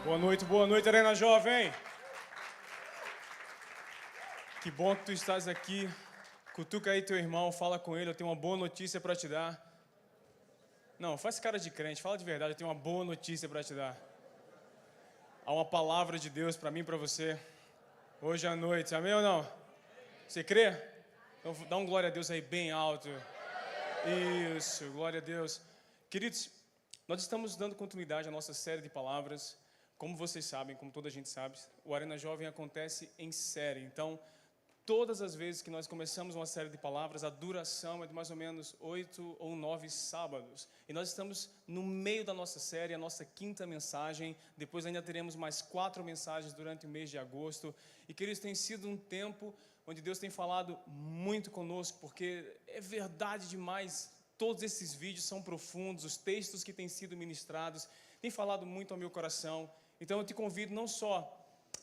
Boa noite, Arena Jovem. Que bom que tu estás aqui. Cutuca aí teu irmão, fala com ele, eu tenho uma boa notícia para te dar. Não, faz cara de crente, fala de verdade, eu tenho uma boa notícia para te dar. Há uma palavra de Deus para mim e para você, hoje à noite, amém ou não? Você crê? Então dá um glória a Deus aí bem alto. Isso, glória a Deus. Queridos, nós estamos dando continuidade à nossa série de palavras. Como vocês sabem, como toda a gente sabe, o Arena Jovem acontece em série. Então, todas as vezes que nós começamos uma série de palavras, a duração é de mais ou menos 8 ou 9 sábados. E nós estamos no meio da nossa série, a nossa quinta mensagem. Depois ainda teremos mais 4 mensagens durante o mês de agosto. E, queridos, tem sido um tempo onde Deus tem falado muito conosco, porque é verdade demais. Todos esses vídeos são profundos, os textos que têm sido ministrados têm falado muito ao meu coração. Então eu te convido não só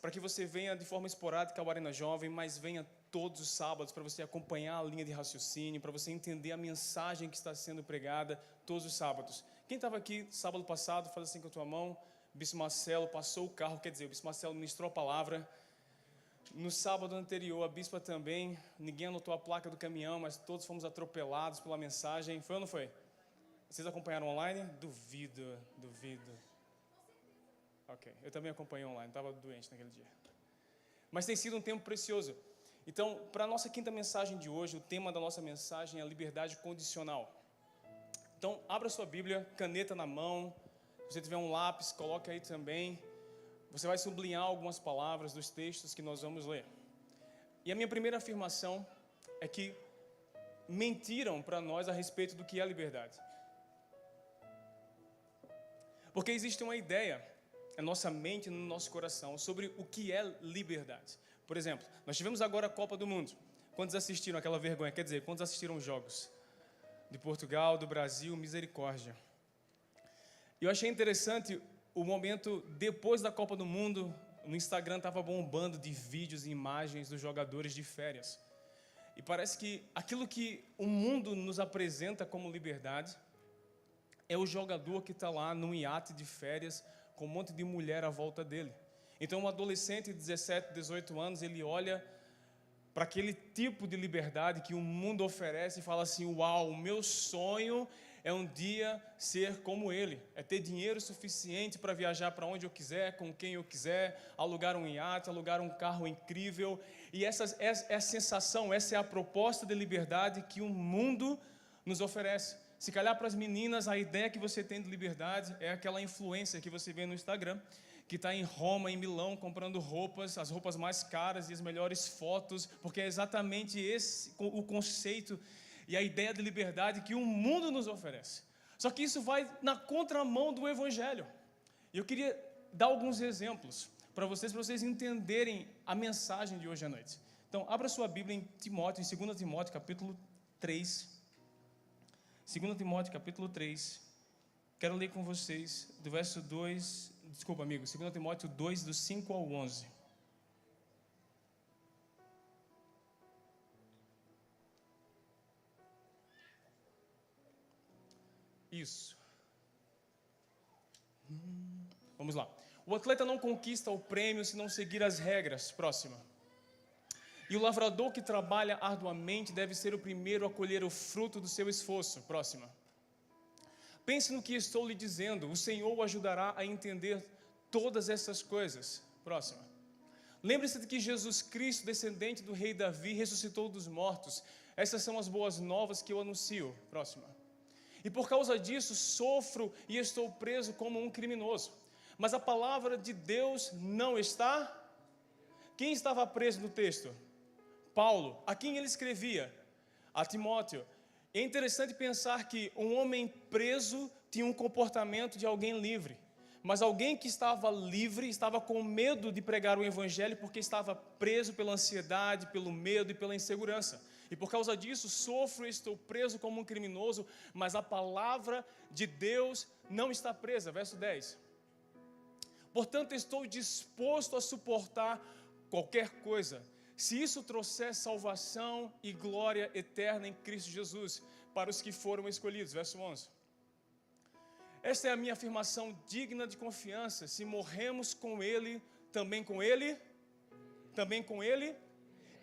para que você venha de forma esporádica ao Arena Jovem, mas venha todos os sábados para você acompanhar a linha de raciocínio, para você entender a mensagem que está sendo pregada todos os sábados. Quem estava aqui sábado passado, faz assim com a tua mão, o Bispo Marcelo passou o carro, quer dizer, o Bispo Marcelo ministrou a palavra. No sábado anterior, a bispa também, ninguém anotou a placa do caminhão, mas todos fomos atropelados pela mensagem. Foi ou não foi? Vocês acompanharam online? Duvido. Ok, eu também acompanhei online, estava doente naquele dia. Mas tem sido um tempo precioso. Então, para a nossa quinta mensagem de hoje, o tema da nossa mensagem é a liberdade condicional. Então, abra sua Bíblia, caneta na mão. Se você tiver um lápis, coloque aí também. Você vai sublinhar algumas palavras dos textos que nós vamos ler. E a minha primeira afirmação é que mentiram para nós a respeito do que é liberdade. Porque existe uma ideia na nossa mente e no nosso coração sobre o que é liberdade. Por exemplo, nós tivemos agora a Copa do Mundo. Quantos assistiram aquela vergonha? Quer dizer, quantos assistiram os jogos? De Portugal, do Brasil, misericórdia. E eu achei interessante o momento depois da Copa do Mundo. No Instagram estava bombando de vídeos e imagens dos jogadores de férias. E parece que aquilo que o mundo nos apresenta como liberdade é o jogador que está lá num iate de férias com um monte de mulher à volta dele. Então um adolescente de 17, 18 anos, ele olha para aquele tipo de liberdade que o mundo oferece e fala assim: uau, o meu sonho é um dia ser como ele, é ter dinheiro suficiente para viajar para onde eu quiser, com quem eu quiser, alugar um iate, alugar um carro incrível. E essa é a sensação, essa é a proposta de liberdade que o mundo nos oferece. Se calhar para as meninas a ideia que você tem de liberdade é aquela influencer que você vê no Instagram, que está em Roma, em Milão, comprando roupas, as roupas mais caras e as melhores fotos, porque é exatamente esse o conceito e a ideia de liberdade que o mundo nos oferece. Só que isso vai na contramão do Evangelho. E eu queria dar alguns exemplos para vocês entenderem a mensagem de hoje à noite. Então, abra sua Bíblia em Timóteo, em 2 Timóteo, capítulo 3. 2 Timóteo, capítulo 3. Quero ler com vocês do verso 2, desculpa amigo, 2 Timóteo 2, do 5 ao 11. Isso. Vamos lá. O atleta não conquista o prêmio se não seguir as regras. Próxima. E o lavrador que trabalha arduamente deve ser o primeiro a colher o fruto do seu esforço. Próxima. Pense no que estou lhe dizendo, o Senhor o ajudará a entender todas essas coisas. Próxima. Lembre-se de que Jesus Cristo, descendente do rei Davi, ressuscitou dos mortos. Essas são as boas novas que eu anuncio. Próxima. E por causa disso sofro e estou preso como um criminoso. Mas a palavra de Deus não está. Quem estava preso no texto? Paulo. A quem ele escrevia? A Timóteo. É interessante pensar que um homem preso tinha um comportamento de alguém livre. Mas alguém que estava livre estava com medo de pregar o evangelho porque estava preso pela ansiedade, pelo medo e pela insegurança. E por causa disso sofro e estou preso como um criminoso, mas a palavra de Deus não está presa. Verso 10. Portanto, estou disposto a suportar qualquer coisa, se isso trouxer salvação e glória eterna em Cristo Jesus, para os que foram escolhidos. Verso 11. Esta é a minha afirmação digna de confiança. Se morremos com Ele, também com Ele, também com Ele.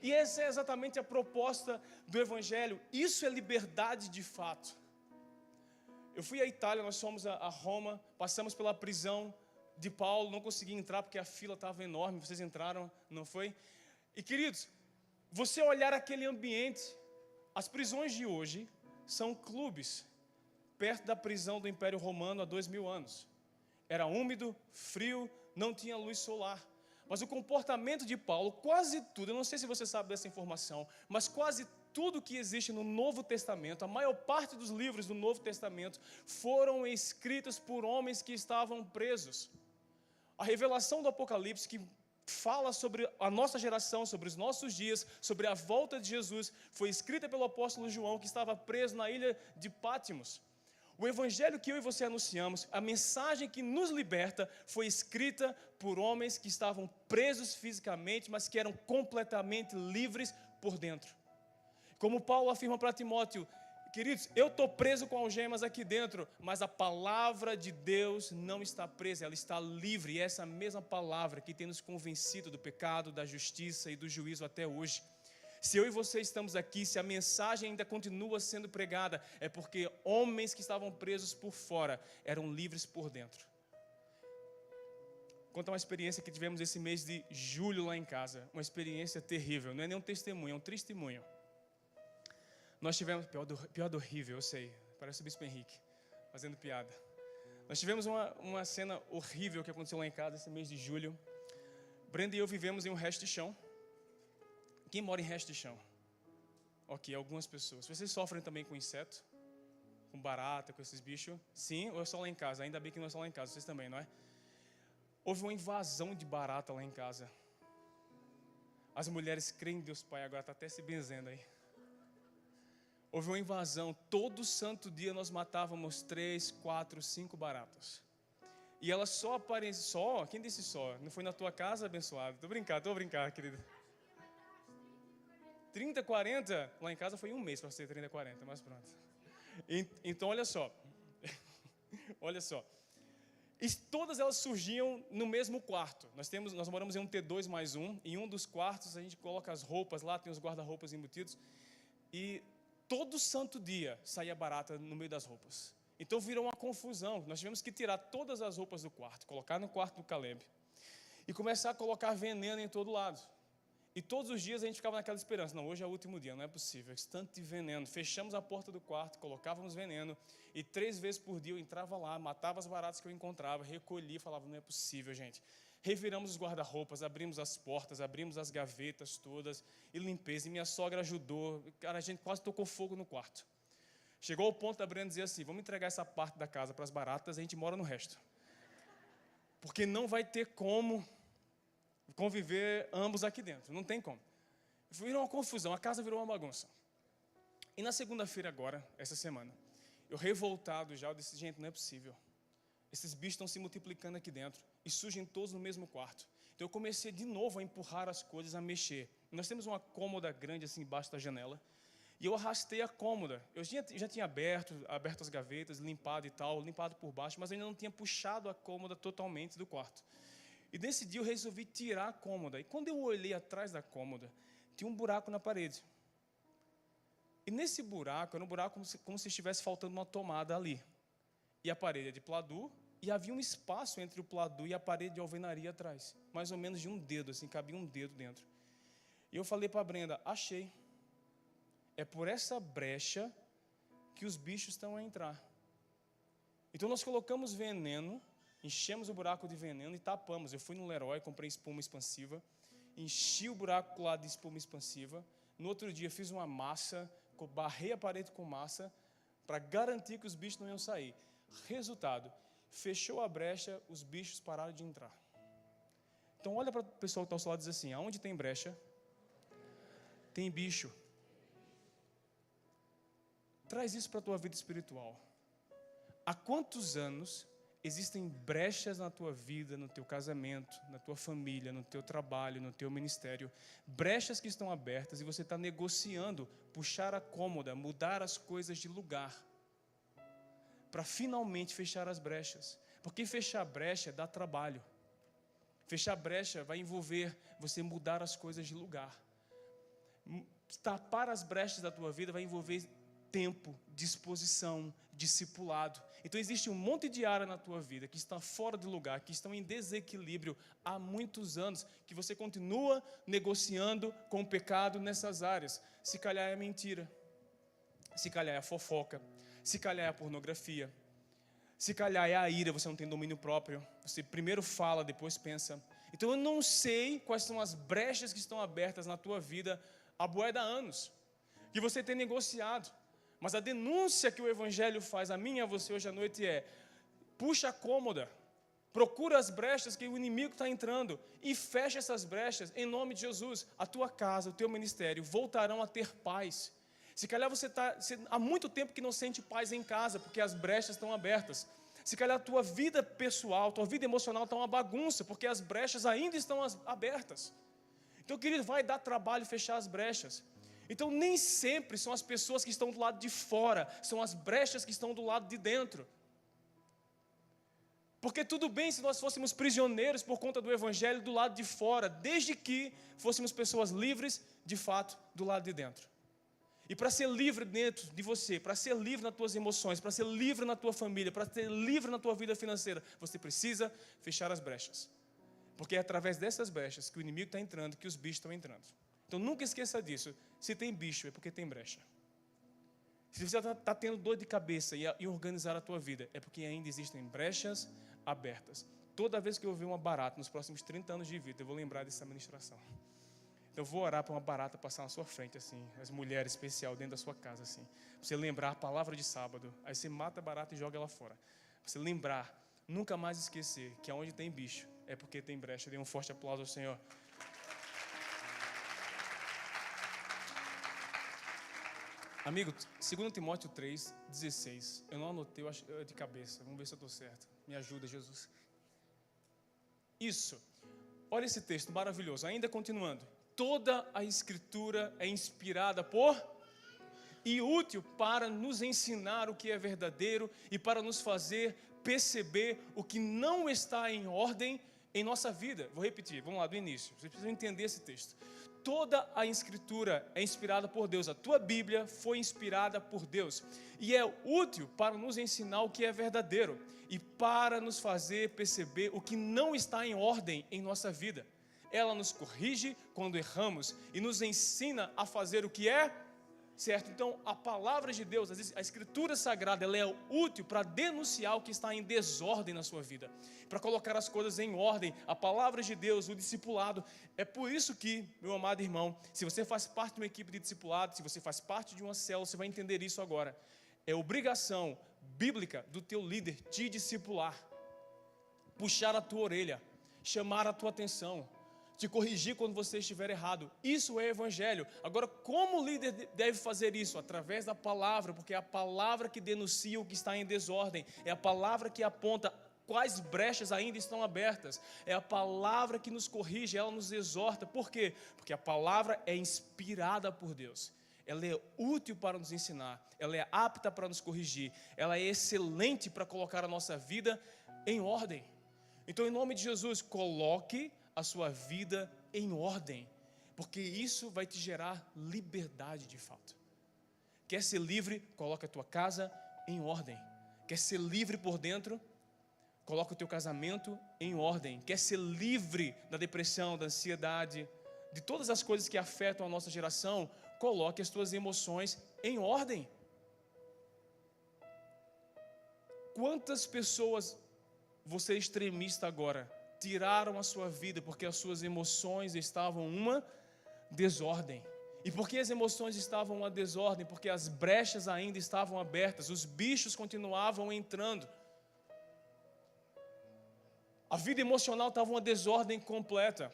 E essa é exatamente a proposta do Evangelho. Isso é liberdade de fato. Eu fui à Itália, nós fomos a Roma, passamos pela prisão de Paulo, não consegui entrar porque a fila estava enorme, vocês entraram, não foi? E queridos, você olhar aquele ambiente, as prisões de hoje são clubes, perto da prisão do Império Romano há 2000 anos. Era úmido, frio, não tinha luz solar. Mas o comportamento de Paulo, quase tudo, eu não sei se você sabe dessa informação, mas quase tudo que existe no Novo Testamento, a maior parte dos livros do Novo Testamento, foram escritos por homens que estavam presos. A revelação do Apocalipse, que fala sobre a nossa geração, sobre os nossos dias, sobre a volta de Jesus, foi escrita pelo apóstolo João, que estava preso na ilha de Pátimos. O evangelho que eu e você anunciamos, a mensagem que nos liberta, foi escrita por homens que estavam presos fisicamente, mas que eram completamente livres por dentro. Como Paulo afirma para Timóteo, queridos, eu estou preso com algemas aqui dentro, mas a palavra de Deus não está presa, ela está livre. E é essa mesma palavra que tem nos convencido do pecado, da justiça e do juízo até hoje. Se eu e você estamos aqui, se a mensagem ainda continua sendo pregada, é porque homens que estavam presos por fora eram livres por dentro. Conta uma experiência que tivemos esse mês de julho lá em casa. Uma experiência terrível, não é nem um testemunho, é um testemunho. Nós tivemos, pior do horrível, eu sei, parece o Bispo Henrique, fazendo piada. Nós tivemos uma cena horrível que aconteceu lá em casa esse mês de julho. Brenda e eu vivemos em um resto de chão. Quem mora em resto de chão? Ok, algumas pessoas. Vocês sofrem também com inseto? Com barata, com esses bichos? Sim, ou é só lá em casa? Ainda bem que não é só lá em casa, vocês também, não é? Houve uma invasão de barata lá em casa. As mulheres creem em Deus Pai, agora está até se benzendo aí. Houve uma invasão, todo santo dia nós matávamos 3, 4, 5 baratas. E elas só apareciam, quem disse só? Não foi na tua casa, abençoado? Tô brincando, querida. 30, 40, lá em casa foi um mês para ser 30, 40, mas pronto. Então, olha só. Olha só. E todas elas surgiam no mesmo quarto. Nós moramos em um T2 mais um. Em um dos quartos a gente coloca as roupas lá, tem os guarda-roupas embutidos. E todo santo dia saía barata no meio das roupas. Então virou uma confusão. Nós tivemos que tirar todas as roupas do quarto, colocar no quarto do Caleb. E começar a colocar veneno em todo lado. E todos os dias a gente ficava naquela esperança. Não, hoje é o último dia, não é possível. Esse tanto de veneno. Fechamos a porta do quarto, colocávamos veneno. E 3 vezes por dia eu entrava lá, matava as baratas que eu encontrava, recolhia e falava, não é possível, gente. Reviramos os guarda-roupas, abrimos as portas, abrimos as gavetas todas. E limpeza. E minha sogra ajudou. Cara, a gente quase tocou fogo no quarto. Chegou ao ponto da Brenda dizer assim, vamos entregar essa parte da casa para as baratas, a gente mora no resto. Porque não vai ter como conviver ambos aqui dentro, não tem como. Virou uma confusão, a casa virou uma bagunça. E na segunda-feira agora, essa semana, eu revoltado já, eu disse, gente, não é possível. Esses bichos estão se multiplicando aqui dentro e surgem todos no mesmo quarto. Então eu comecei de novo a empurrar as coisas, a mexer. Nós temos uma cômoda grande assim embaixo da janela. E eu arrastei a cômoda. Eu já tinha aberto as gavetas, limpado e tal, limpado por baixo, mas eu ainda não tinha puxado a cômoda totalmente do quarto. E nesse dia eu resolvi tirar a cômoda. E quando eu olhei atrás da cômoda, tinha um buraco na parede. E nesse buraco, era um buraco como se estivesse faltando uma tomada ali. E a parede é de pladur, e havia um espaço entre o pladur e a parede de alvenaria atrás. Mais ou menos de um dedo, assim, cabia um dedo dentro. E eu falei para a Brenda, achei. É por essa brecha que os bichos estão a entrar. Então nós colocamos veneno, enchemos o buraco de veneno e tapamos. Eu fui no Leroy, comprei espuma expansiva, enchi o buraco lá de espuma expansiva. No outro dia fiz uma massa, barrei a parede com massa para garantir que os bichos não iam sair. Resultado, fechou a brecha, os bichos pararam de entrar. Então olha para o pessoal que está ao seu lado e diz assim, aonde tem brecha, tem bicho. Traz isso para a tua vida espiritual. Há quantos anos existem brechas na tua vida, no teu casamento, na tua família, no teu trabalho, no teu ministério, brechas que estão abertas e você está negociando, puxar a cômoda, mudar as coisas de lugar. para finalmente fechar as brechas. Porque fechar brecha dá trabalho. Fechar brecha vai envolver você mudar as coisas de lugar. Tapar as brechas da tua vida vai envolver tempo, disposição, discipulado. Então existe um monte de área na tua vida que está fora de lugar, que estão em desequilíbrio há muitos anos, que você continua negociando com o pecado nessas áreas. Se calhar é mentira, se calhar é a fofoca, se calhar é a pornografia, se calhar é a ira, você não tem domínio próprio, você primeiro fala, depois pensa. Então eu não sei quais são as brechas que estão abertas na tua vida há bué de anos, que você tem negociado. Mas a denúncia que o Evangelho faz a mim e a você hoje à noite é: puxa a cômoda, procura as brechas que o inimigo está entrando e fecha essas brechas em nome de Jesus. A tua casa, o teu ministério voltarão a ter paz. Se calhar você há muito tempo que não sente paz em casa porque as brechas estão abertas. Se calhar a tua vida pessoal, tua vida emocional está uma bagunça porque as brechas ainda estão abertas. Então, querido, vai dar trabalho fechar as brechas. Então, nem sempre são as pessoas que estão do lado de fora, são as brechas que estão do lado de dentro. Porque tudo bem se nós fôssemos prisioneiros por conta do Evangelho do lado de fora, desde que fôssemos pessoas livres, de fato, do lado de dentro. E para ser livre dentro de você, para ser livre nas tuas emoções, para ser livre na tua família, para ser livre na tua vida financeira, você precisa fechar as brechas. Porque é através dessas brechas que o inimigo está entrando, que os bichos estão entrando. Então nunca esqueça disso. Se tem bicho, é porque tem brecha. Se você está tendo dor de cabeça e organizar a tua vida, é porque ainda existem brechas abertas. Toda vez que eu ver uma barata nos próximos 30 anos de vida, eu vou lembrar dessa ministração. Então eu vou orar para uma barata passar na sua frente, assim, as mulheres especial dentro da sua casa, assim. Pra você lembrar a palavra de sábado, aí você mata a barata e joga ela fora. Pra você lembrar, nunca mais esquecer que aonde tem bicho, é porque tem brecha. Dê um forte aplauso ao Senhor. Amigo, 2 Timóteo 3,16. Eu não anotei, eu acho de cabeça. Vamos ver se eu estou certo. Me ajuda, Jesus. Isso. Olha esse texto maravilhoso. Ainda continuando. Toda a Escritura é inspirada por e útil para nos ensinar o que é verdadeiro e para nos fazer perceber o que não está em ordem em nossa vida. Vou repetir, vamos lá do início. Vocês precisam entender esse texto. Toda a Escritura é inspirada por Deus. A tua Bíblia foi inspirada por Deus. E é útil para nos ensinar o que é verdadeiro e para nos fazer perceber o que não está em ordem em nossa vida. Ela nos corrige quando erramos e nos ensina a fazer o que é certo. Então, a palavra de Deus, a Escritura Sagrada, ela é útil para denunciar o que está em desordem na sua vida, para colocar as coisas em ordem. A palavra de Deus, o discipulado. É por isso que, meu amado irmão, se você faz parte de uma equipe de discipulado, se você faz parte de uma célula, você vai entender isso agora. É obrigação bíblica do teu líder te discipular, puxar a tua orelha, chamar a tua atenção, te corrigir quando você estiver errado. Isso é evangelho. Agora, como o líder deve fazer isso? Através da palavra, porque é a palavra que denuncia o que está em desordem, é a palavra que aponta quais brechas ainda estão abertas, é a palavra que nos corrige, ela nos exorta. Por quê? Porque a palavra é inspirada por Deus. Ela é útil para nos ensinar, ela é apta para nos corrigir, ela é excelente para colocar a nossa vida em ordem. Então, em nome de Jesus, coloque a sua vida em ordem, porque isso vai te gerar liberdade de fato. Quer ser livre? Coloca a tua casa em ordem. Quer ser livre por dentro? Coloca o teu casamento em ordem. Quer ser livre da depressão, da ansiedade, de todas as coisas que afetam a nossa geração? Coloque as tuas emoções em ordem. Quantas pessoas, você é extremista agora, tiraram a sua vida porque as suas emoções estavam uma desordem. E por que as emoções estavam uma desordem? Porque as brechas ainda estavam abertas, os bichos continuavam entrando. A vida emocional estava uma desordem completa.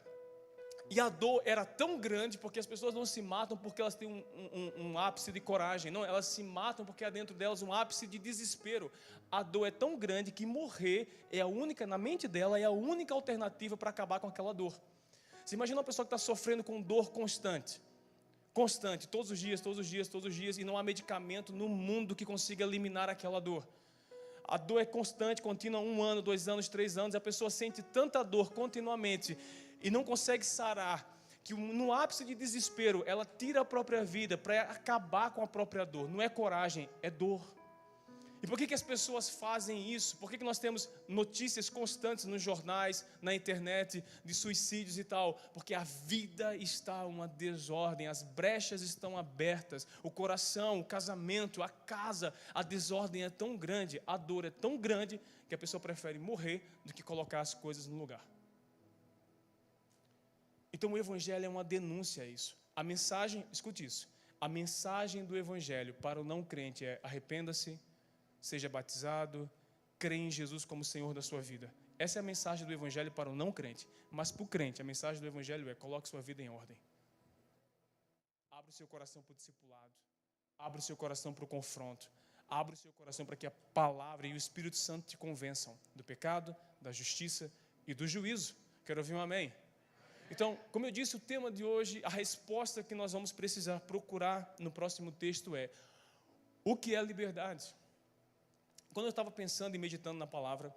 E a dor era tão grande, porque as pessoas não se matam porque elas têm um ápice de coragem. Não, elas se matam porque há dentro delas um ápice de desespero. A dor é tão grande que morrer é a única, na mente dela, é a única alternativa para acabar com aquela dor. Você imagina uma pessoa que está sofrendo com dor constante. Constante, todos os dias, e não há medicamento no mundo que consiga eliminar aquela dor. a dor é constante, contínua, 1 ano, 2 anos, 3 anos, a pessoa sente tanta dor continuamente e não consegue sarar, que no ápice de desespero, ela tira a própria vida para acabar com a própria dor. Não é coragem, é dor. E por que as pessoas fazem isso? Por que nós temos notícias constantes nos jornais, na internet, de suicídios e tal? Porque a vida está uma desordem, as brechas estão abertas, o coração, o casamento, a casa, a desordem é tão grande, a dor é tão grande, que a pessoa prefere morrer do que colocar as coisas no lugar. Então o Evangelho é uma denúncia a isso. A mensagem, escute isso, a mensagem do Evangelho para o não crente é: arrependa-se, seja batizado, crê em Jesus como Senhor da sua vida. Essa é a mensagem do Evangelho para o não crente. Mas para o crente, a mensagem do Evangelho é: coloque sua vida em ordem. Abra o seu coração para o discipulado. Abra o seu coração para o confronto. Abra o seu coração para que a palavra e o Espírito Santo te convençam do pecado, da justiça e do juízo. Quero ouvir um amém? Então, como eu disse, o tema de hoje, a resposta que nós vamos precisar procurar no próximo texto é: o que é liberdade? Quando eu estava pensando e meditando na palavra,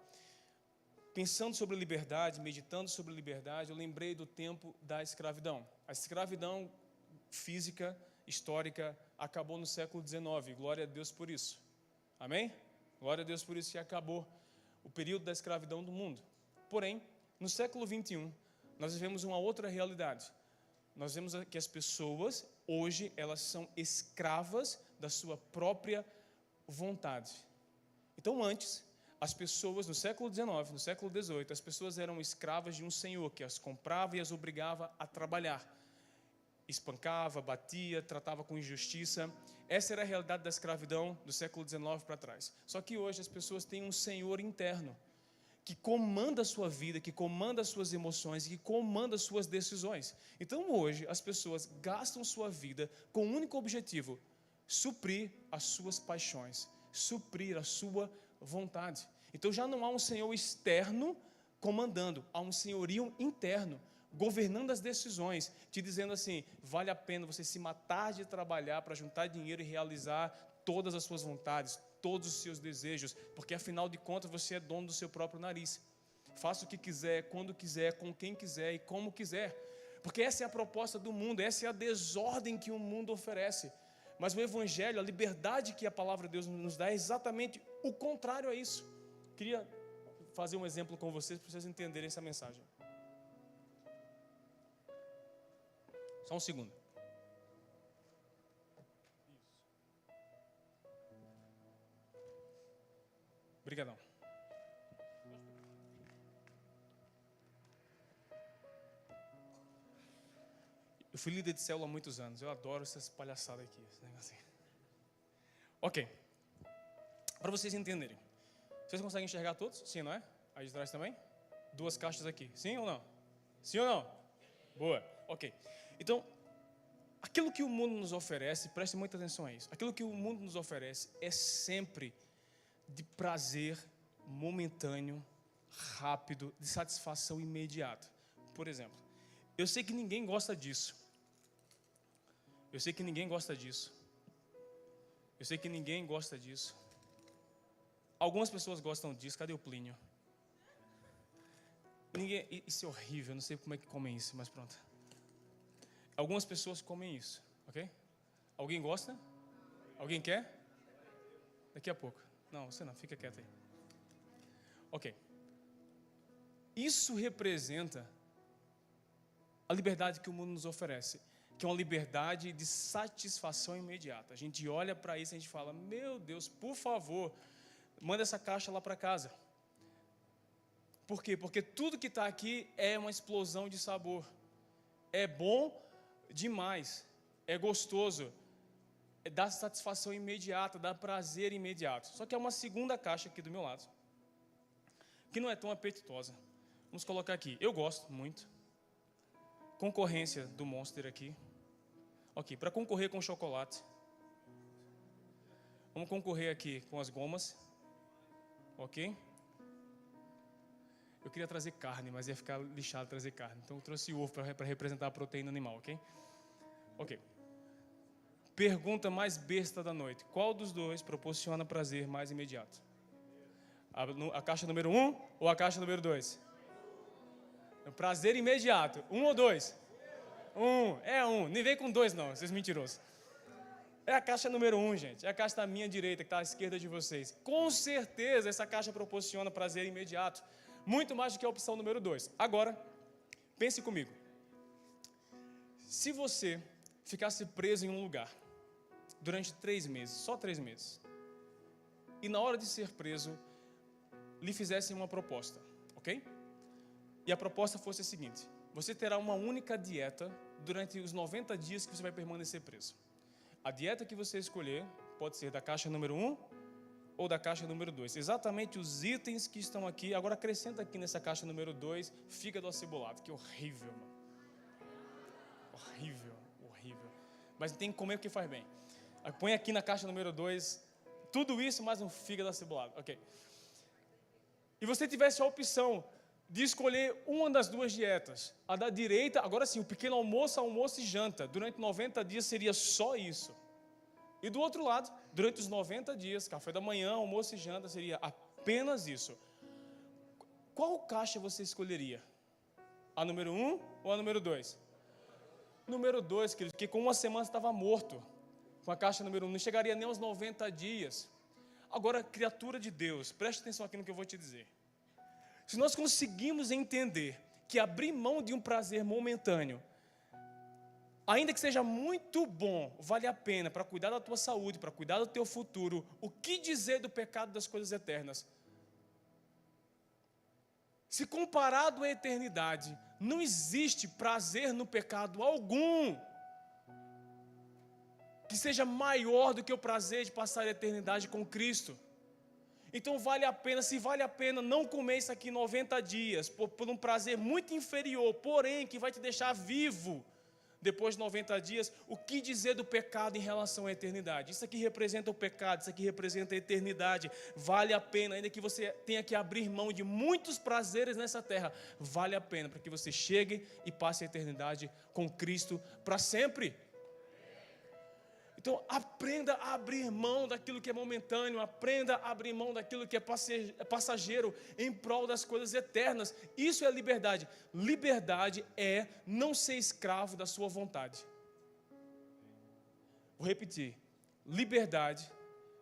pensando sobre liberdade, meditando sobre liberdade, eu lembrei do tempo da escravidão. A escravidão física, histórica, acabou no século XIX. Glória a Deus por isso. Amém? Glória a Deus por isso que acabou o período da escravidão do mundo. Porém, no século XXI, nós vivemos uma outra realidade. Nós vemos que as pessoas, hoje, elas são escravas da sua própria vontade. Então, antes, as pessoas, no século XIX, no século XVIII, as pessoas eram escravas de um senhor que as comprava e as obrigava a trabalhar. Espancava, batia, tratava com injustiça. Essa era a realidade da escravidão do século XIX para trás. Só que hoje as pessoas têm um senhor interno que comanda a sua vida, que comanda as suas emoções e que comanda as suas decisões. Então, hoje, as pessoas gastam sua vida com um único objetivo: suprir as suas paixões, suprir a sua vontade. Então já não há um senhor externo comandando, há um senhorio interno, governando as decisões, te dizendo assim: vale a pena você se matar de trabalhar para juntar dinheiro e realizar todas as suas vontades, todos os seus desejos, porque afinal de contas você é dono do seu próprio nariz. Faça o que quiser, quando quiser, com quem quiser e como quiser, porque essa é a proposta do mundo, essa é a desordem que o mundo oferece. Mas o Evangelho, a liberdade que a palavra de Deus nos dá é exatamente o contrário a isso. Queria fazer um exemplo com vocês para vocês entenderem essa mensagem. Só um segundo. Obrigadão. Eu fui líder de célula há muitos anos. Eu adoro essas palhaçadas aqui, esse negocinho. Ok. Para vocês entenderem. Vocês conseguem enxergar todos? Sim, não é? Aí de trás também? 2 caixas aqui. Sim ou não? Sim ou não? Boa. Ok. Então, aquilo que o mundo nos oferece, preste muita atenção a isso. Aquilo que o mundo nos oferece é sempre de prazer momentâneo, rápido, de satisfação imediata. Por exemplo, eu sei que ninguém gosta disso. Eu sei que ninguém gosta disso. Eu sei que ninguém gosta disso. Algumas pessoas gostam disso. Cadê o Plínio? Ninguém, isso é horrível, eu não sei como é que comem isso, mas pronto. Algumas pessoas comem isso, ok? Alguém gosta? Alguém quer? Daqui a pouco. Não, você não, fica quieto aí. Ok. Isso representa a liberdade que o mundo nos oferece, que é uma liberdade de satisfação imediata. A gente olha para isso e a gente fala: meu Deus, por favor, manda essa caixa lá para casa. Por quê? Porque tudo que está aqui é uma explosão de sabor. É bom demais, é gostoso, dá satisfação imediata, dá prazer imediato. Só que é uma segunda caixa aqui do meu lado, que não é tão apetitosa. Vamos colocar aqui. Eu gosto muito. Concorrência do Monster aqui. Ok, para concorrer com o chocolate. Vamos concorrer aqui com as gomas. Ok? Eu queria trazer carne, mas ia ficar lixado trazer carne. Então eu trouxe ovo para representar a proteína animal, ok? Ok. Pergunta mais besta da noite: qual dos dois proporciona prazer mais imediato? A caixa número 1 ou a caixa número 2? Prazer imediato. 1 ou 2? 1. É 1. Nem vem com 2 não, vocês mentirosos. É a caixa número 1, gente. É a caixa da minha direita, que está à esquerda de vocês. Com certeza essa caixa proporciona prazer imediato. Muito mais do que a opção número 2. Agora, pense comigo. Se você ficasse preso em um lugar durante 3 meses, só 3 meses, e na hora de ser preso, lhe fizessem uma proposta, ok? E a proposta fosse a seguinte: você terá uma única dieta durante os 90 dias que você vai permanecer preso. A dieta que você escolher pode ser da caixa número 1 ou da caixa número 2. Exatamente os itens que estão aqui. Agora acrescenta aqui nessa caixa número 2, fígado acebolado. Que horrível, mano. Horrível, horrível. Mas tem que comer porque faz bem. Põe aqui na caixa número 2, tudo isso mais um fígado acebolado. Ok. E você tivesse a opção de escolher uma das duas dietas. A da direita, agora sim, o pequeno almoço, almoço e janta. Durante 90 dias seria só isso. E do outro lado, durante os 90 dias, café da manhã, almoço e janta, seria apenas isso. Qual caixa você escolheria? A número 1 ou a número 2? Número 2, querido, porque com uma semana você estava morto. Com a caixa número 1, não chegaria nem aos 90 dias. Agora, criatura de Deus, preste atenção aqui no que eu vou te dizer. Se nós conseguimos entender que abrir mão de um prazer momentâneo, ainda que seja muito bom, vale a pena para cuidar da tua saúde, para cuidar do teu futuro, o que dizer do pecado das coisas eternas? Se comparado à eternidade, não existe prazer no pecado algum que seja maior do que o prazer de passar a eternidade com Cristo. Então vale a pena, se vale a pena não comer isso aqui 90 dias, por um prazer muito inferior, porém que vai te deixar vivo depois de 90 dias, o que dizer do pecado em relação à eternidade? Isso aqui representa o pecado, isso aqui representa a eternidade. Vale a pena, ainda que você tenha que abrir mão de muitos prazeres nessa terra, vale a pena para que você chegue e passe a eternidade com Cristo para sempre. Então, aprenda a abrir mão daquilo que é momentâneo, aprenda a abrir mão daquilo que é passageiro em prol das coisas eternas. Isso é liberdade. Liberdade é não ser escravo da sua vontade. Vou repetir. Liberdade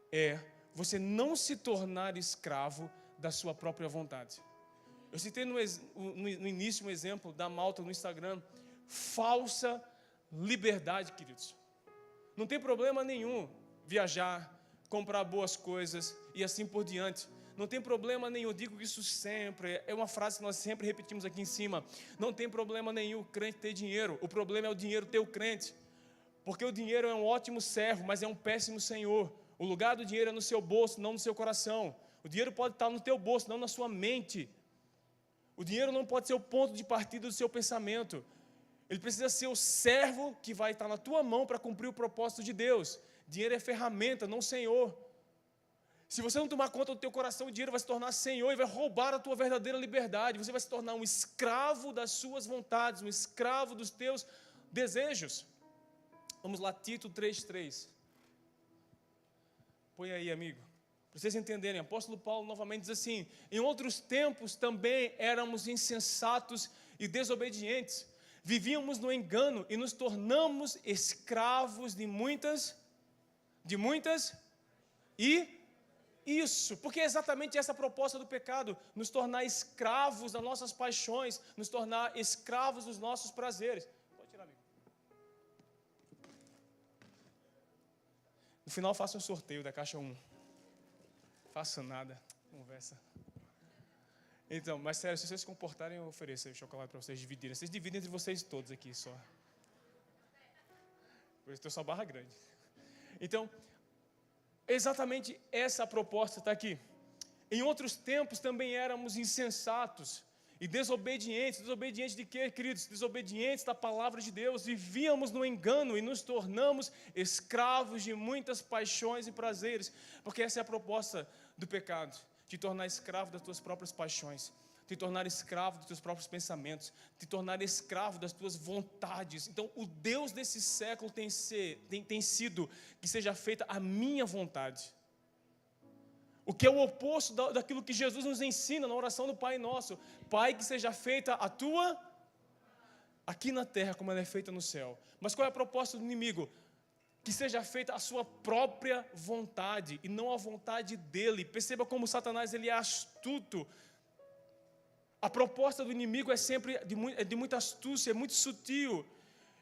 é você não se tornar escravo da sua própria vontade. Eu citei no início um exemplo da Malta no Instagram. Falsa liberdade, queridos. Não tem problema nenhum viajar, comprar boas coisas e assim por diante. Não tem problema nenhum, eu digo isso sempre, é uma frase que nós sempre repetimos aqui em cima. Não tem problema nenhum o crente ter dinheiro, o problema é o dinheiro ter o crente. Porque o dinheiro é um ótimo servo, mas é um péssimo senhor. O lugar do dinheiro é no seu bolso, não no seu coração. O dinheiro pode estar no teu bolso, não na sua mente. O dinheiro não pode ser o ponto de partida do seu pensamento. Ele precisa ser o servo que vai estar na tua mão para cumprir o propósito de Deus. Dinheiro é ferramenta, não senhor. Se você não tomar conta do teu coração, o dinheiro vai se tornar senhor e vai roubar a tua verdadeira liberdade. Você vai se tornar um escravo das suas vontades, um escravo dos teus desejos. Vamos lá, Tito 3:3. Põe aí, amigo. Para vocês entenderem, o apóstolo Paulo novamente diz assim: em outros tempos também éramos insensatos e desobedientes. Vivíamos no engano e nos tornamos escravos de muitas e isso, porque é exatamente essa a proposta do pecado, nos tornar escravos das nossas paixões, nos tornar escravos dos nossos prazeres. Pode tirar, amigo. No final faça um sorteio da caixa 1. Faço nada, conversa. Então, mas sério, se vocês se comportarem, eu ofereço chocolate para vocês dividirem. Vocês dividem entre vocês todos aqui só. Por isso eu tenho só barra grande. Então, exatamente essa proposta está aqui. Em outros tempos também éramos insensatos e desobedientes. Desobedientes de quê, queridos? Desobedientes da palavra de Deus. Vivíamos no engano e nos tornamos escravos de muitas paixões e prazeres. Porque essa é a proposta do pecado. Te tornar escravo das tuas próprias paixões, te tornar escravo dos teus próprios pensamentos, te tornar escravo das tuas vontades. Então, o Deus desse século tem sido que seja feita a minha vontade. O que é o oposto daquilo que Jesus nos ensina na oração do Pai Nosso. Pai, que seja feita a tua aqui na terra como ela é feita no céu. Mas qual é a proposta do inimigo? Que seja feita a sua própria vontade e não a vontade dele. Perceba como Satanás ele é astuto. A proposta do inimigo é sempre de muita astúcia, é muito sutil.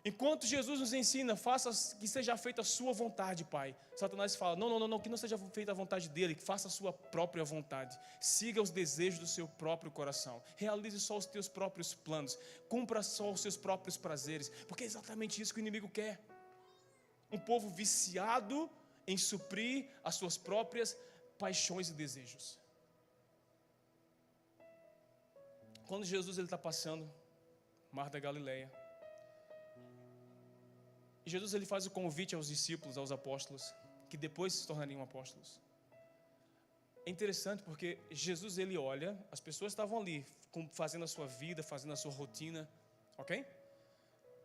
Enquanto Jesus nos ensina, faça que seja feita a sua vontade, Pai. Satanás fala, não, que não seja feita a vontade dele, que faça a sua própria vontade. Siga os desejos do seu próprio coração. Realize só os teus próprios planos. Cumpra só os seus próprios prazeres. Porque é exatamente isso que o inimigo quer. Um povo viciado em suprir as suas próprias paixões e desejos. Quando Jesus está passando, Mar da Galileia, e Jesus ele faz o convite aos discípulos, aos apóstolos, que depois se tornariam apóstolos. É interessante porque Jesus ele olha, as pessoas estavam ali, fazendo a sua vida, fazendo a sua rotina, ok?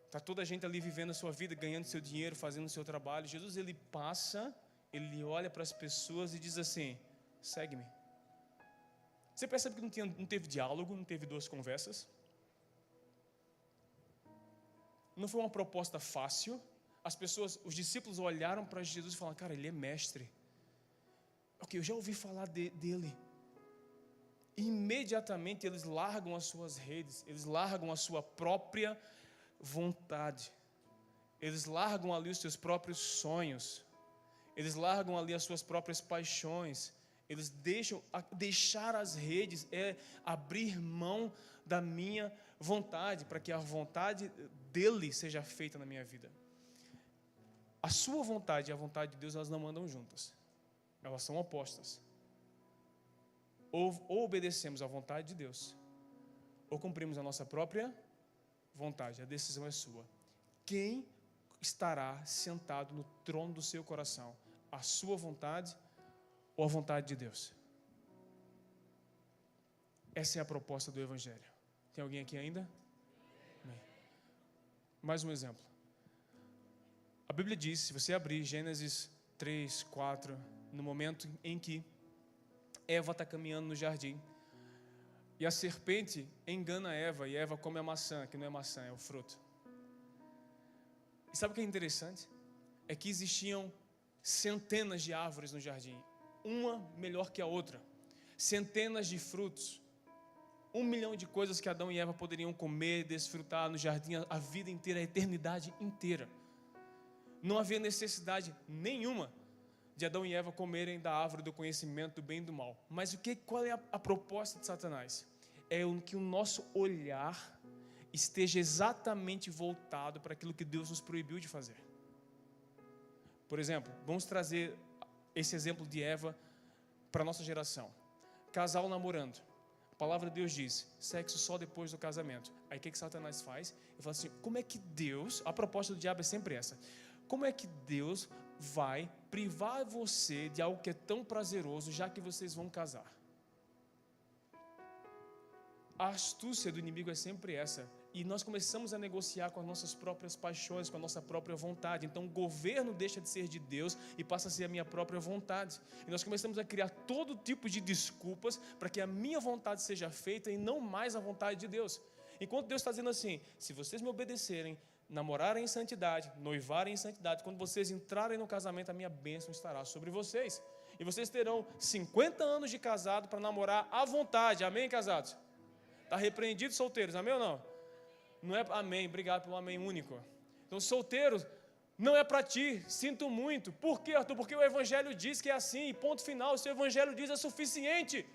Está toda a gente ali vivendo a sua vida, ganhando seu dinheiro, fazendo o seu trabalho. Jesus ele passa, ele olha para as pessoas e diz assim, segue-me. Você percebe que não teve diálogo, não teve duas conversas? Não foi uma proposta fácil. Os discípulos olharam para Jesus e falaram, cara, ele é mestre. Ok, eu já ouvi falar dele. E imediatamente eles largam as suas redes, eles largam a sua própria vontade. Eles largam ali os seus próprios sonhos. Eles largam ali as suas próprias paixões. Eles deixar as redes é abrir mão da minha vontade, para que a vontade dele seja feita na minha vida. A sua vontade e a vontade de Deus, elas não andam juntas. Elas são opostas. Ou obedecemos à vontade de Deus, ou cumprimos a nossa própria vontade. A decisão é sua. Quem estará sentado no trono do seu coração? A sua vontade ou a vontade de Deus? Essa é a proposta do Evangelho. Tem alguém aqui ainda? Amém. Mais um exemplo. A Bíblia diz, se você abrir Gênesis 3, 4, no momento em que Eva está caminhando no jardim, e a serpente engana Eva, e Eva come a maçã, que não é maçã, é o fruto. E sabe o que é interessante? É que existiam centenas de árvores no jardim, uma melhor que a outra, centenas de frutos, 1 milhão de coisas que Adão e Eva poderiam comer, desfrutar no jardim a vida inteira, a eternidade inteira. Não havia necessidade nenhuma de Adão e Eva comerem da árvore do conhecimento do bem e do mal. Mas qual é a proposta de Satanás? É que o nosso olhar esteja exatamente voltado para aquilo que Deus nos proibiu de fazer. Por exemplo, vamos trazer esse exemplo de Eva para a nossa geração. Casal namorando. A palavra de Deus diz, sexo só depois do casamento. Aí o que Satanás faz? Ele fala assim, como é que Deus, a proposta do diabo é sempre essa, como é que Deus vai privar você de algo que é tão prazeroso, já que vocês vão casar? A astúcia do inimigo é sempre essa. E nós começamos a negociar com as nossas próprias paixões, com a nossa própria vontade. Então o governo deixa de ser de Deus e passa a ser a minha própria vontade. E nós começamos a criar todo tipo de desculpas para que a minha vontade seja feita e não mais a vontade de Deus. Enquanto Deus está dizendo assim, se vocês me obedecerem, namorarem em santidade, noivarem em santidade, quando vocês entrarem no casamento, a minha bênção estará sobre vocês. E vocês terão 50 anos de casado para namorar à vontade. Amém, casados? Está repreendido, solteiros? Amém ou não? Não é amém, obrigado pelo amém único. Então, solteiro, não é para ti, sinto muito. Por quê, Arthur? Porque o Evangelho diz que é assim, e ponto final. Se o Evangelho diz é suficiente.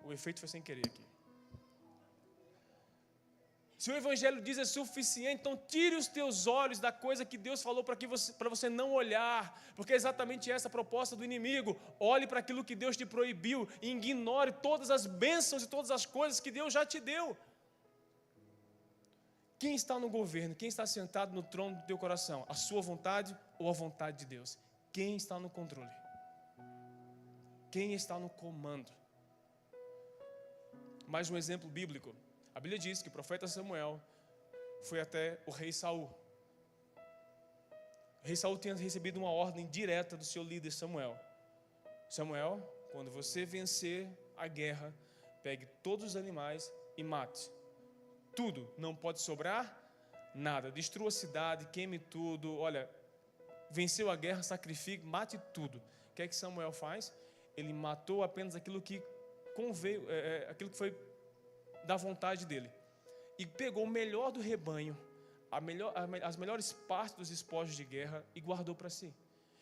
O efeito foi sem querer aqui. Se o Evangelho diz é suficiente, então tire os teus olhos da coisa que Deus falou para você não olhar, porque é exatamente essa a proposta do inimigo. Olhe para aquilo que Deus te proibiu e ignore todas as bênçãos e todas as coisas que Deus já te deu. Quem está no governo, quem está sentado no trono do teu coração? A sua vontade ou a vontade de Deus? Quem está no controle? Quem está no comando? Mais um exemplo bíblico. A Bíblia diz que o profeta Samuel foi até o rei Saul. O rei Saul tinha recebido uma ordem direta do seu líder Samuel. Samuel, quando você vencer a guerra, pegue todos os animais e mate. Tudo, não pode sobrar nada. Destrua a cidade, queime tudo. Olha, venceu a guerra, sacrifique, mate tudo. O que é que Samuel faz? Ele matou apenas aquilo que conveio, aquilo que foi da vontade dele. E pegou o melhor do rebanho, as melhores partes dos espojos de guerra e guardou para si.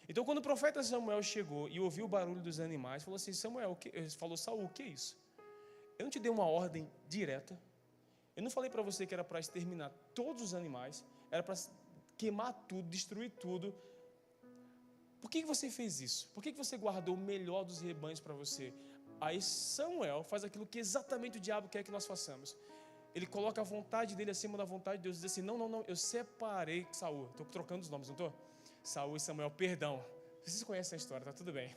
Então, quando o profeta Samuel chegou e ouviu o barulho dos animais, falou assim: Samuel, falou Saul, o que é isso? Eu não te dei uma ordem direta. Eu não falei para você que era para exterminar todos os animais, era para queimar tudo, destruir tudo. Por que você fez isso? Por que você guardou o melhor dos rebanhos para você? Aí Samuel faz aquilo que exatamente o diabo quer que nós façamos. Ele coloca a vontade dele acima da vontade de Deus e diz assim: não, eu separei Saul. Estou trocando os nomes, não estou? Saul e Samuel, perdão. Vocês conhecem a história, tá tudo bem.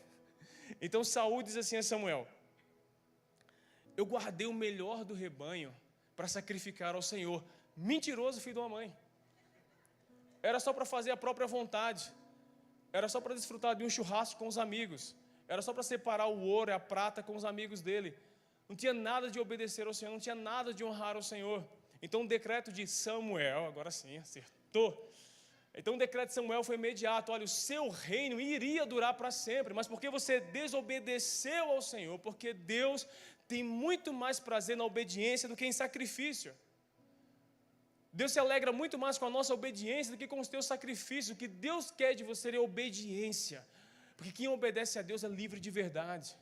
Então Saul diz assim a Samuel: eu guardei o melhor do rebanho para sacrificar ao Senhor. Mentiroso, filho de uma mãe. Era só para fazer a própria vontade. Era só para desfrutar de um churrasco com os amigos. Era só para separar o ouro e a prata com os amigos dele. Não tinha nada de obedecer ao Senhor, não tinha nada de honrar ao Senhor. Então o decreto de Samuel, agora sim, acertou. Então o decreto de Samuel foi imediato: olha, o seu reino iria durar para sempre, mas porque você desobedeceu ao Senhor, porque Deus tem muito mais prazer na obediência do que em sacrifício. Deus se alegra muito mais com a nossa obediência do que com os teus sacrifícios. O que Deus quer de você é obediência, porque quem obedece a Deus é livre de verdade.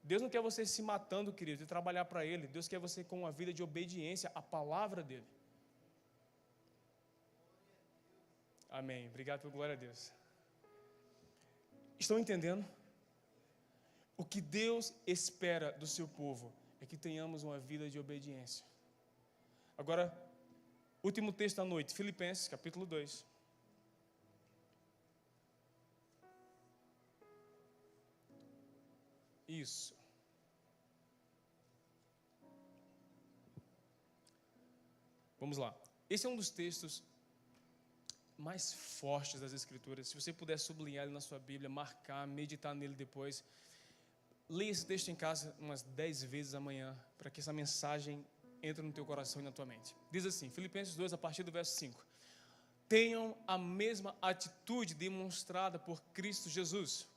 Deus não quer você se matando, querido, de trabalhar para Ele. Deus quer você com uma vida de obediência à palavra dEle. Amém. Obrigado pela glória a Deus. Estão entendendo? O que Deus espera do seu povo é que tenhamos uma vida de obediência. Agora, último texto da noite, Filipenses, capítulo 2. Isso. Vamos lá. Esse é um dos textos mais fortes das Escrituras. Se você puder sublinhar ele na sua Bíblia, marcar, meditar nele depois. Leia esse texto em casa umas 10 vezes amanhã, para que essa mensagem entre no teu coração e na tua mente. Diz assim, Filipenses 2, a partir do verso 5. Tenham a mesma atitude demonstrada por Cristo Jesus.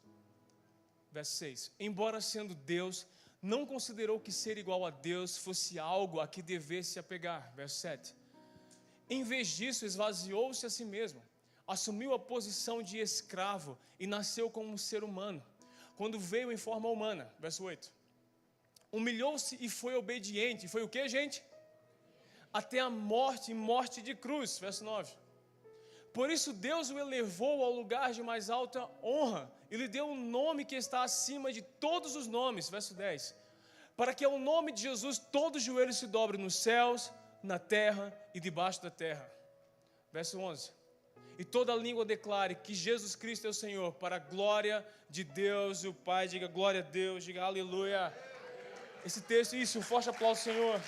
Verso 6. Embora sendo Deus, não considerou que ser igual a Deus fosse algo a que devesse apegar. Verso 7. Em vez disso, esvaziou-se a si mesmo, assumiu a posição de escravo e nasceu como um ser humano. Quando veio em forma humana, verso 8, humilhou-se e foi obediente. Foi o que, gente? Até a morte, morte de cruz, verso 9. Por isso Deus o elevou ao lugar de mais alta honra e lhe deu um nome que está acima de todos os nomes, verso 10. Para que ao nome de Jesus todo joelho se dobre nos céus, na terra e debaixo da terra. Verso 11. E toda língua declare que Jesus Cristo é o Senhor, para a glória de Deus e o Pai. Diga glória a Deus, diga aleluia. Esse texto, isso, um forte aplauso, Senhor.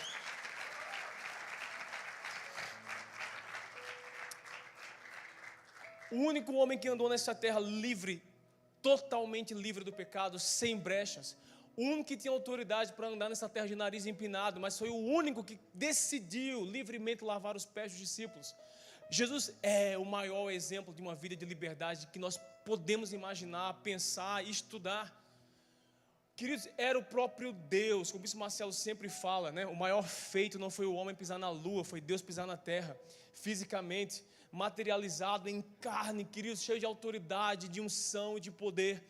O único homem que andou nessa terra livre, totalmente livre do pecado, sem brechas. O único que tinha autoridade para andar nessa terra de nariz empinado, mas foi o único que decidiu livremente lavar os pés dos discípulos. Jesus é o maior exemplo de uma vida de liberdade que nós podemos imaginar, pensar e estudar. Queridos, era o próprio Deus, como o bispo Marcelo sempre fala, né? O maior feito não foi o homem pisar na lua, foi Deus pisar na terra, fisicamente, materializado em carne, queridos, cheio de autoridade, de unção e de poder.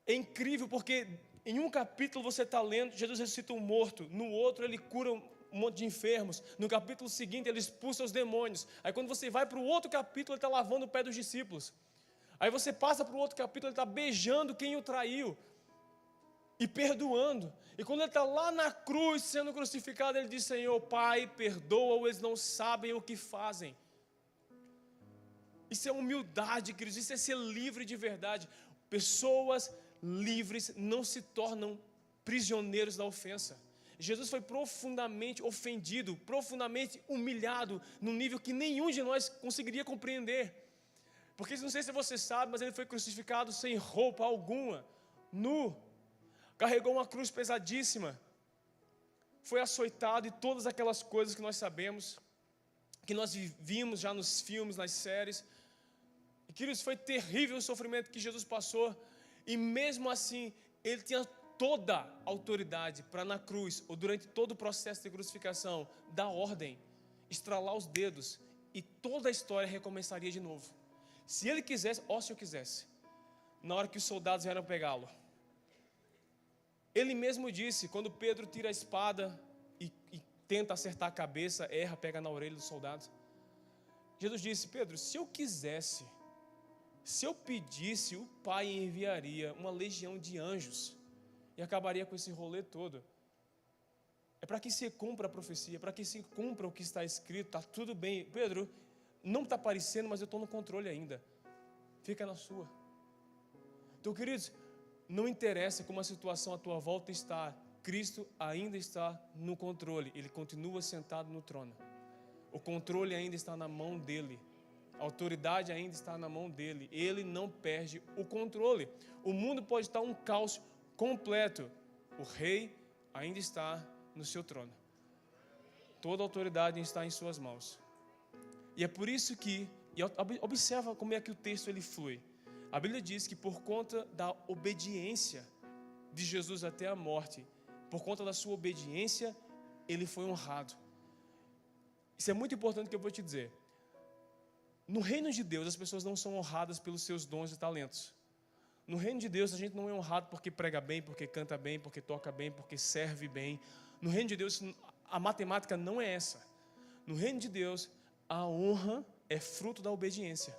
É incrível porque em um capítulo você está lendo, Jesus ressuscita um morto, no outro ele cura um monte de enfermos, no capítulo seguinte ele expulsa os demônios, aí quando você vai para o outro capítulo ele está lavando o pé dos discípulos, aí você passa para o outro capítulo ele está beijando quem o traiu e perdoando, e quando ele está lá na cruz sendo crucificado ele diz: Senhor Pai, perdoa-os, eles não sabem o que fazem. Isso é humildade, queridos, isso é ser livre de verdade. Pessoas livres não se tornam prisioneiros da ofensa. Jesus foi profundamente ofendido, profundamente humilhado, num nível que nenhum de nós conseguiria compreender. Porque não sei se você sabe, mas ele foi crucificado sem roupa alguma, nu, carregou uma cruz pesadíssima, foi açoitado e todas aquelas coisas que nós sabemos, que nós vimos já nos filmes, nas séries. E, queridos, foi terrível o sofrimento que Jesus passou, e mesmo assim, ele tinha toda a autoridade para na cruz, ou durante todo o processo de crucificação, dar ordem, estralar os dedos, e toda a história recomeçaria de novo. Se ele quisesse, se eu quisesse, na hora que os soldados vieram pegá-lo, ele mesmo disse, quando Pedro tira a espada e tenta acertar a cabeça, erra, pega na orelha dos soldados, Jesus disse: Pedro, se eu quisesse, se eu pedisse, o Pai enviaria uma legião de anjos e acabaria com esse rolê todo. É para que se cumpra a profecia, para que se cumpra o que está escrito. Está tudo bem, Pedro, não está parecendo, mas eu estou no controle ainda. Fica na sua. Então, queridos, não interessa como a situação à tua volta está, Cristo ainda está no controle. Ele continua sentado no trono. O controle ainda está na mão dele. A autoridade ainda está na mão dele. Ele não perde o controle. O mundo pode estar um caos completo. O rei ainda está no seu trono. Toda a autoridade está em suas mãos. E é por isso que, observa como é que o texto ele flui. A Bíblia diz que por conta da obediência de Jesus até a morte, por conta da sua obediência, ele foi honrado. Isso é muito importante que eu vou te dizer. No reino de Deus, as pessoas não são honradas pelos seus dons e talentos. No reino de Deus, a gente não é honrado porque prega bem, porque canta bem, porque toca bem, porque serve bem. No reino de Deus, a matemática não é essa. No reino de Deus, a honra é fruto da obediência.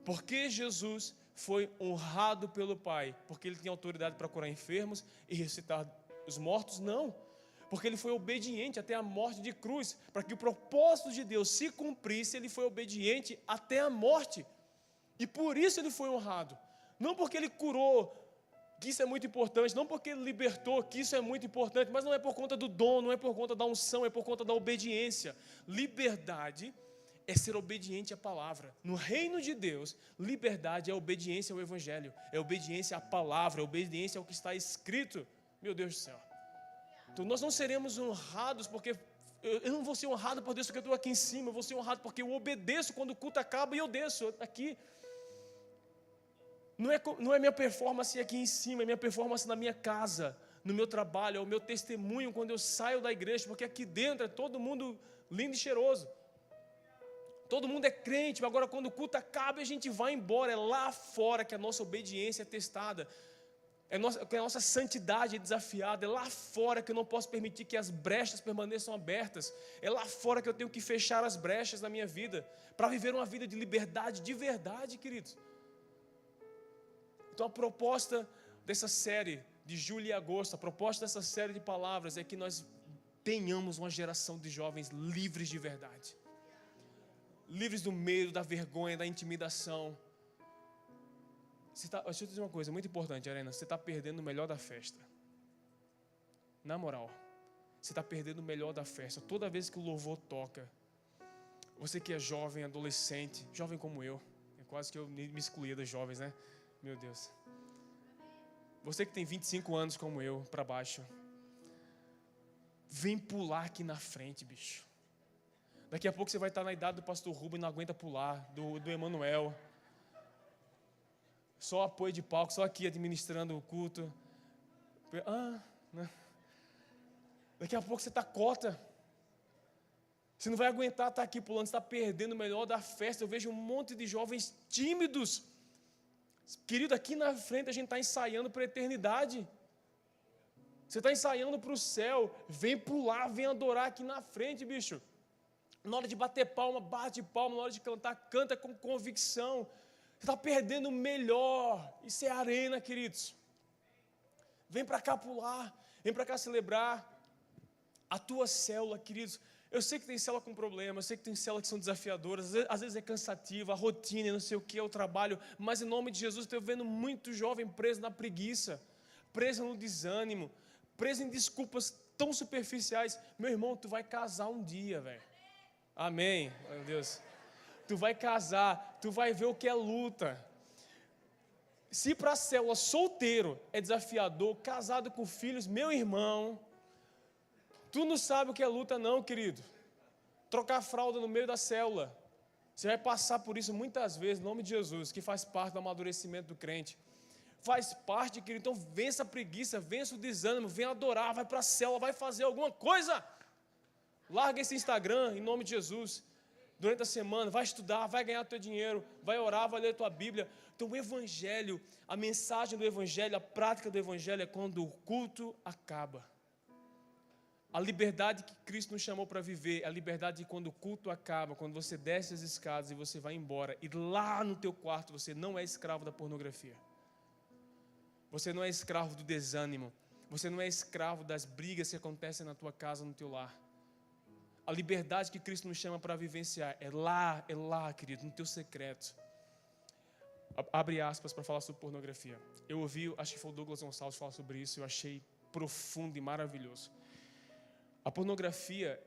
Porque Jesus foi honrado pelo Pai? Porque ele tinha autoridade para curar enfermos e ressuscitar os mortos? Não. Porque ele foi obediente até a morte de cruz. Para que o propósito de Deus se cumprisse, ele foi obediente até a morte. E por isso ele foi honrado. Não porque ele curou, que isso é muito importante. Não porque ele libertou, que isso é muito importante. Mas não é por conta do dom, não é por conta da unção, é por conta da obediência. Liberdade é ser obediente à palavra. No reino de Deus, liberdade é obediência ao Evangelho. É obediência à palavra, é obediência ao que está escrito. Meu Deus do céu. Então nós não seremos honrados porque... Eu não vou ser honrado por Deus porque eu estou aqui em cima. Eu vou ser honrado porque eu obedeço quando o culto acaba e eu desço aqui. Não é minha performance aqui em cima, é minha performance na minha casa, no meu trabalho, é o meu testemunho quando eu saio da igreja, porque aqui dentro é todo mundo lindo e cheiroso. Todo mundo é crente, mas agora quando o culto acaba a gente vai embora. É lá fora que a nossa obediência é testada, que a nossa santidade é desafiada. É lá fora que eu não posso permitir que as brechas permaneçam abertas. É lá fora que eu tenho que fechar as brechas na minha vida, para viver uma vida de liberdade de verdade, queridos. Então a proposta dessa série de julho e agosto, a proposta dessa série de palavras é que nós tenhamos uma geração de jovens livres de verdade. Livres do medo, da vergonha, da intimidação. Deixa eu te dizer uma coisa muito importante, Arena. Você está perdendo o melhor da festa. Na moral, você está perdendo o melhor da festa. Toda vez que o louvor toca, você que é jovem, adolescente, jovem como eu, é quase que eu me excluía dos jovens, né? Meu Deus. Você que tem 25 anos como eu, para baixo, vem pular aqui na frente, bicho. Daqui a pouco você vai estar na idade do pastor Rubem e não aguenta pular, do Emanuel. Só apoio de palco, só aqui administrando o culto. Né? Daqui a pouco você está cota. Você não vai aguentar estar aqui pulando, você está perdendo o melhor da festa. Eu vejo um monte de jovens tímidos. Querido, aqui na frente a gente está ensaiando para a eternidade. Você está ensaiando para o céu. Vem pular, vem adorar aqui na frente, bicho. Na hora de bater palma, bate palma. Na hora de cantar, canta com convicção. Você está perdendo o melhor. Isso é arena, queridos. Vem para cá pular. Vem para cá celebrar. A tua célula, queridos. Eu sei que tem célula com problema. Eu sei que tem célula que são desafiadoras. Às vezes é cansativa, a rotina, não sei o que, é o trabalho. Mas em nome de Jesus, estou vendo muito jovem preso na preguiça. Preso no desânimo. Preso em desculpas tão superficiais. Meu irmão, tu vai casar um dia, velho. Amém, meu Deus. tu vai casar, tu vai ver o que é luta. Se para a célula solteiro é desafiador, casado com filhos, meu irmão, tu não sabe o que é luta não, querido. Trocar fralda no meio da célula. Você vai passar por isso muitas vezes, em nome de Jesus, que faz parte do amadurecimento do crente. Faz parte, querido. Então vença a preguiça, vença o desânimo, vem adorar, vai para a célula, vai fazer alguma coisa. Larga esse Instagram, em nome de Jesus. Durante a semana, vai estudar, vai ganhar teu dinheiro, vai orar, vai ler tua Bíblia. Então o Evangelho, a mensagem do Evangelho, a prática do Evangelho é quando o culto acaba. A liberdade que Cristo nos chamou para viver é a liberdade de quando o culto acaba, quando você desce as escadas e você vai embora. E lá no teu quarto você não é escravo da pornografia. Você não é escravo do desânimo. Você não é escravo das brigas que acontecem na tua casa, no teu lar. A liberdade que Cristo nos chama para vivenciar é lá, querido, no teu secreto. Abre aspas para falar sobre pornografia. Eu ouvi, acho que foi o Douglas Gonçalves falar sobre isso, eu achei profundo e maravilhoso. A pornografia,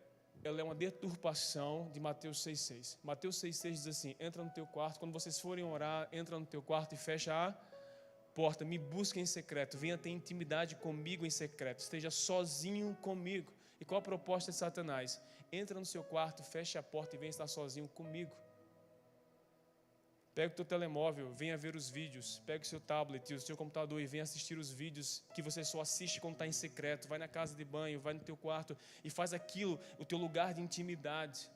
ela é uma deturpação de Mateus 6,6. Mateus 6,6 diz assim, entra no teu quarto, quando vocês forem orar, entra no teu quarto e fecha a porta, me busca em secreto, venha ter intimidade comigo em secreto, esteja sozinho comigo. E qual a proposta de Satanás? Entra no seu quarto, fecha a porta e venha estar sozinho comigo. Pega o teu telemóvel, venha ver os vídeos. Pega o seu tablet e o seu computador e venha assistir os vídeos que você só assiste quando está em secreto. Vai na casa de banho, vai no teu quarto e faz aquilo, o teu lugar de intimidade.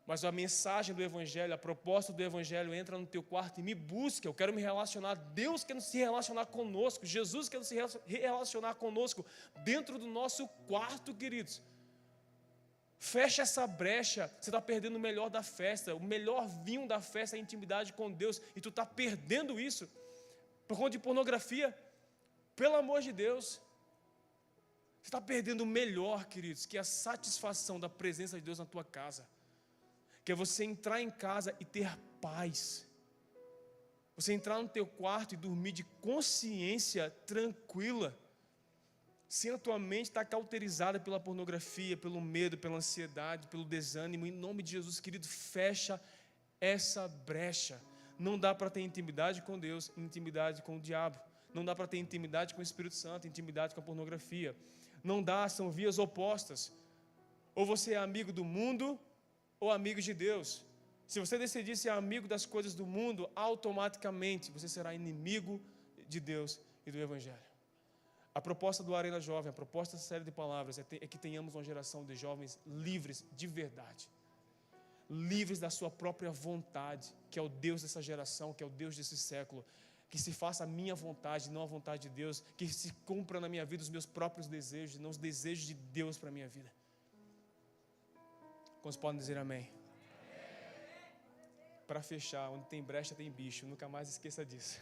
Mas a mensagem do Evangelho, a proposta do Evangelho, entra no teu quarto e me busca. Eu quero me relacionar. Deus quer se relacionar conosco. Jesus quer se relacionar conosco dentro do nosso quarto, queridos. Fecha essa brecha, você está perdendo o melhor da festa, o melhor vinho da festa é a intimidade com Deus, e tu está perdendo isso por conta de pornografia, pelo amor de Deus. Você está perdendo o melhor, queridos, que é a satisfação da presença de Deus na tua casa, que é você entrar em casa e ter paz, você entrar no teu quarto e dormir de consciência tranquila, sem a tua mente estar cauterizada pela pornografia, pelo medo, pela ansiedade, pelo desânimo. Em nome de Jesus, querido, fecha essa brecha. Não dá para ter intimidade com Deus, intimidade com o diabo. Não dá para ter intimidade com o Espírito Santo, intimidade com a pornografia. Não dá, são vias opostas. Ou você é amigo do mundo, ou amigo de Deus. Se você decidir ser amigo das coisas do mundo, automaticamente você será inimigo de Deus e do Evangelho. A proposta do Arena Jovem, a proposta da série de palavras é que tenhamos uma geração de jovens livres de verdade, livres da sua própria vontade, que é o Deus dessa geração, que é o Deus desse século, que se faça a minha vontade, não a vontade de Deus, que se cumpra na minha vida os meus próprios desejos, não os desejos de Deus para a minha vida. Quantos podem dizer amém? Para fechar, onde tem brecha tem bicho, nunca mais esqueça disso.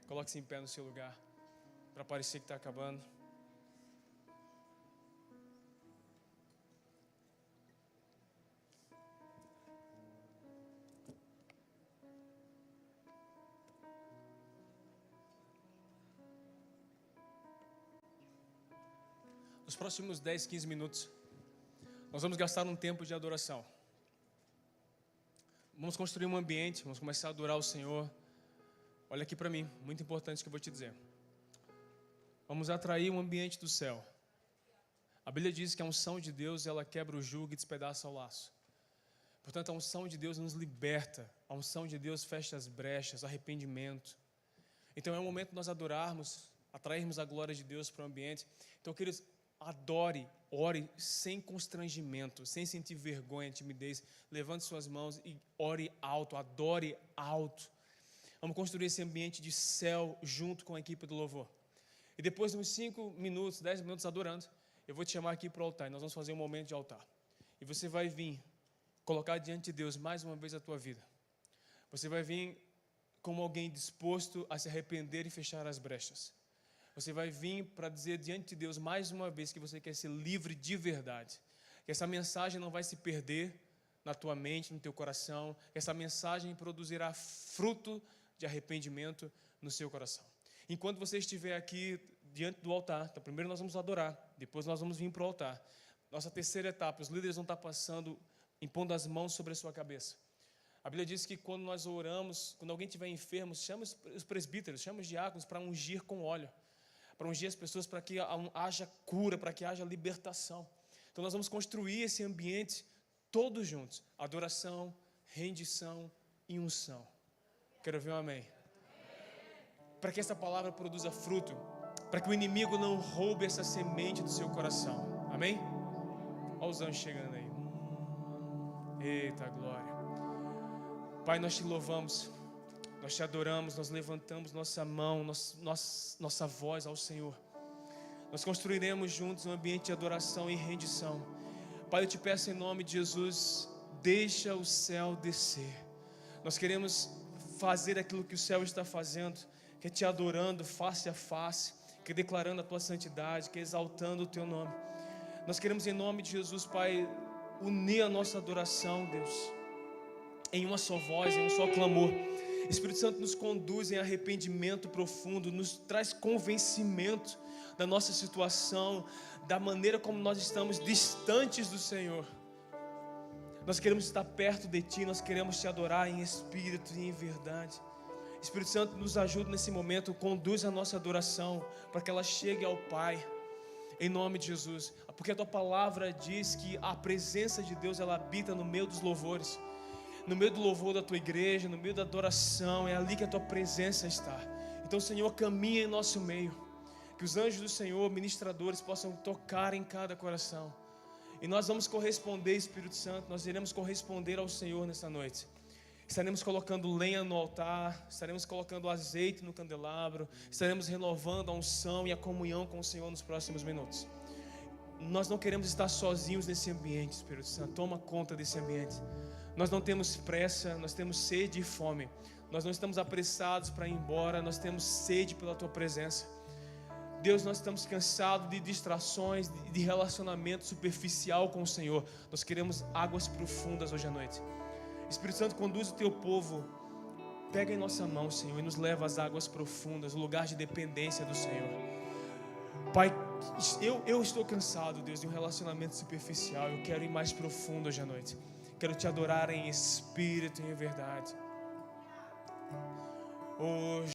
Coloque-se em pé no seu lugar, para parecer que está acabando. Nos próximos 10, 15 minutos, nós vamos gastar um tempo de adoração. Vamos construir um ambiente, vamos começar a adorar o Senhor. Olha aqui para mim, muito importante que eu vou te dizer. Vamos atrair um ambiente do céu. A Bíblia diz que a unção de Deus, ela quebra o jugo e despedaça o laço. Portanto, a unção de Deus nos liberta. A unção de Deus fecha as brechas, arrependimento. Então é o momento de nós adorarmos, atrairmos a glória de Deus para o ambiente. Então, queridos, adore, ore sem constrangimento, sem sentir vergonha, timidez. Levante suas mãos e ore alto, adore alto. Vamos construir esse ambiente de céu junto com a equipe do louvor. E depois de uns 5 minutos, 10 minutos adorando, eu vou te chamar aqui para o altar. E nós vamos fazer um momento de altar. E você vai vir colocar diante de Deus mais uma vez a tua vida. Você vai vir como alguém disposto a se arrepender e fechar as brechas. Você vai vir para dizer diante de Deus mais uma vez que você quer ser livre de verdade. Que essa mensagem não vai se perder na tua mente, no teu coração. Que essa mensagem produzirá fruto de arrependimento no seu coração. Enquanto você estiver aqui diante do altar, então primeiro nós vamos adorar, depois nós vamos vir para o altar. Nossa terceira etapa, os líderes vão estar passando, impondo as mãos sobre a sua cabeça. A Bíblia diz que quando nós oramos, quando alguém estiver enfermo, chama os presbíteros, chama os diáconos para ungir com óleo, para ungir as pessoas, para que haja cura, para que haja libertação. Então nós vamos construir esse ambiente todos juntos, adoração, rendição e unção. Quero ouvir um amém. Para que essa palavra produza fruto, para que o inimigo não roube essa semente do seu coração. Amém? Olha os anjos chegando aí. Eita glória. Pai, nós te louvamos, nós te adoramos, nós levantamos nossa mão, nossa voz ao Senhor. Nós construiremos juntos um ambiente de adoração e rendição. Pai, eu te peço em nome de Jesus, deixa o céu descer. Nós queremos fazer aquilo que o céu está fazendo, que é te adorando face a face, que é declarando a tua santidade, que é exaltando o teu nome. Nós queremos em nome de Jesus, Pai, unir a nossa adoração, Deus, em uma só voz, em um só clamor. Espírito Santo, nos conduz em arrependimento profundo, nos traz convencimento da nossa situação, da maneira como nós estamos distantes do Senhor. Nós queremos estar perto de Ti, nós queremos Te adorar em espírito e em verdade. Espírito Santo, nos ajuda nesse momento, conduz a nossa adoração para que ela chegue ao Pai, em nome de Jesus, porque a Tua palavra diz que a presença de Deus, ela habita no meio dos louvores, no meio do louvor da Tua igreja, no meio da adoração, é ali que a Tua presença está. Então, Senhor, caminha em nosso meio, que os anjos do Senhor, ministradores, possam tocar em cada coração, e nós vamos corresponder, Espírito Santo, nós iremos corresponder ao Senhor nessa noite. Estaremos colocando lenha no altar, estaremos colocando azeite no candelabro, estaremos renovando a unção e a comunhão com o Senhor nos próximos minutos. Nós não queremos estar sozinhos nesse ambiente, Espírito Santo, toma conta desse ambiente. Nós não temos pressa, nós temos sede e fome, nós não estamos apressados para ir embora, nós temos sede pela Tua presença. Deus, nós estamos cansados de distrações, de relacionamento superficial com o Senhor. Nós queremos águas profundas hoje à noite. Espírito Santo, conduz o Teu povo, pega em nossa mão, Senhor, e nos leva às águas profundas, o lugar de dependência do Senhor. Pai, eu estou cansado, Deus, de um relacionamento superficial. Eu quero ir mais profundo hoje à noite. Quero Te adorar em espírito e em verdade.